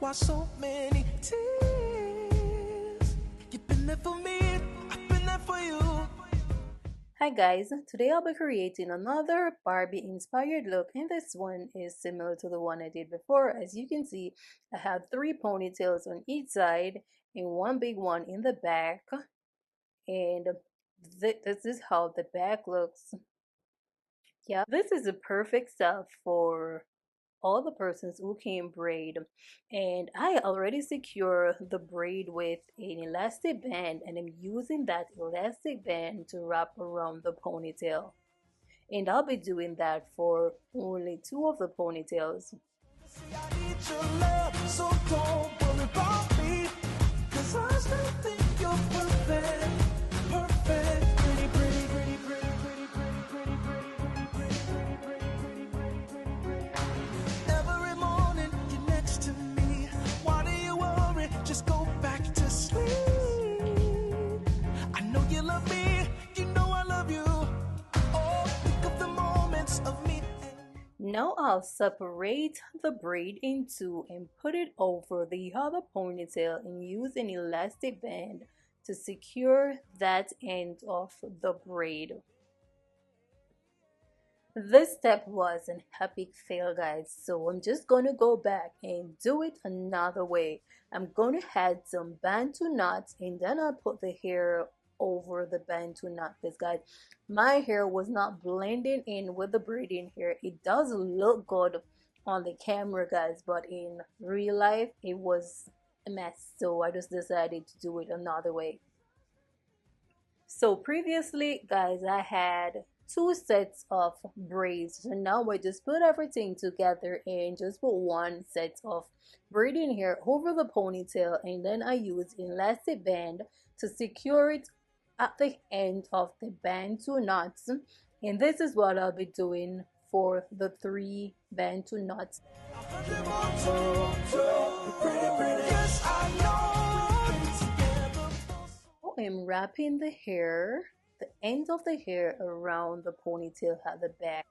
why so many tears. You've been there for me, I've been there for you. Hi guys, today I'll be creating another Barbie inspired look, and this one is similar to the one I did before. As you can see, I have 3 ponytails on each side and one big one in the back, and this is how the back looks. Yeah, this is a perfect style for all the persons who can braid, and I already secure the braid with an elastic band, and I'm using that elastic band to wrap around the ponytail, and I'll be doing that for only 2 of the ponytails. See, I need your love, so don't worry about me, 'cause I still think you're perfect, perfect. Pretty, pretty, pretty, pretty, pretty, pretty, pretty, pretty, pretty, pretty, pretty, pretty, pretty, pretty, pretty, pretty. Every morning you're next to me. Why do you worry? Just go back to sleep. I know you love me, you know I love you. Oh, think of the moments of me. Now I'll separate the braid in 2 and put it over the other ponytail and use an elastic band to secure that end of the braid. This step was an epic fail, guys, so I'm just going to go back and do it another way. I'm going to add some bantu knots, and then I'll put the hair over the bantu knot, because guys, my hair was not blending in with the braiding hair. It does look good on the camera, guys, but in real life it was a mess, so I just decided to do it another way. So previously, guys, I had 2 sets of braids, so now I just put everything together and just put 1 set of braiding hair over the ponytail, and then I use elastic band to secure it at the end of the bantu knots, and this is what I'll be doing for the 3 bantu knots. I'm wrapping the hair, the end of the hair, around the ponytail at the back.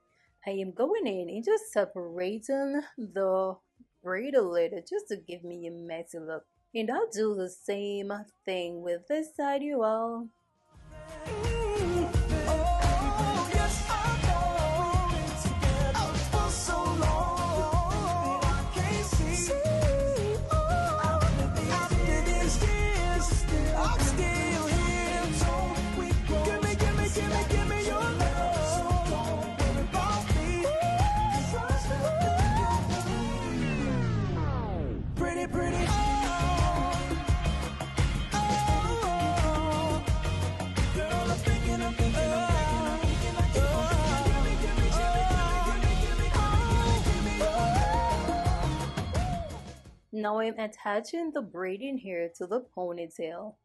I am going in and just separating the braid a little just to give me a messy look, and I'll do the same thing with this side, you all. Now I'm attaching the braiding hair to the ponytail.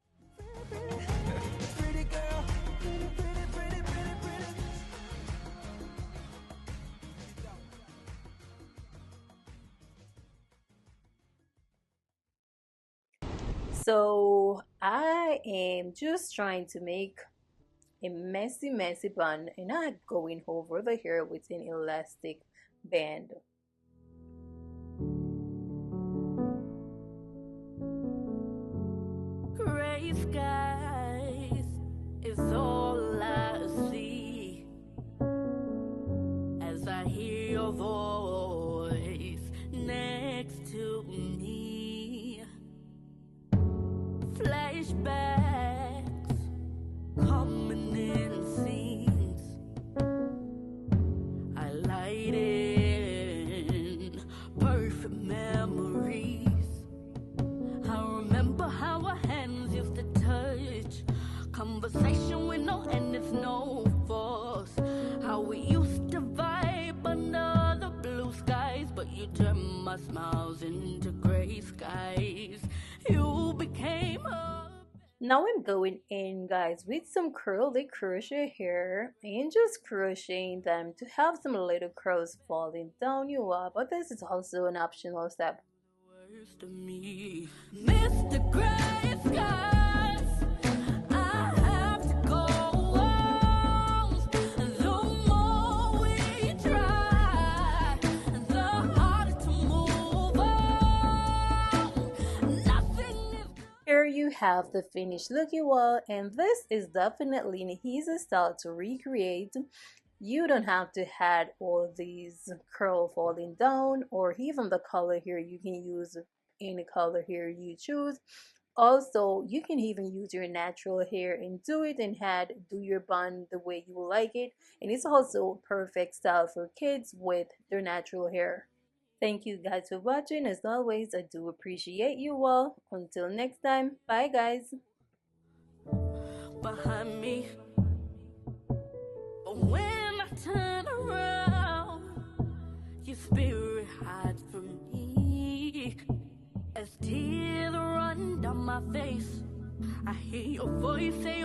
So I am just trying to make a messy bun, and I'm going over the hair with an elastic band. Gray skies is all I see as I hear your voice next to me. Flashbacks coming in scenes, highlighting perfect memories. I remember how our hands used to touch, conversation with no end, it's no force. How we used to vibe under the blue skies, but you turned my smiles into gray skies. You became a... Now I'm going in, guys, with some curly crochet hair and just crocheting them to have some little curls falling down you up, but this is also an optional step. Worst of me, Mr. Gray Skies, I have to go on. The more we try, the harder to move on. have the finished look, you all, and this is definitely an easy style to recreate. You don't have to have all these curl falling down, or even the color here. You can use any color here you choose. Also, you can even use your natural hair and do it and do your bun the way you like it. And it's also perfect style for kids with their natural hair. Thank you guys for watching. As always, I do appreciate you all. Until next time, bye guys. behind me. But when I turn around, your spirit hides from me. As tears run down my face, I hear your voice say,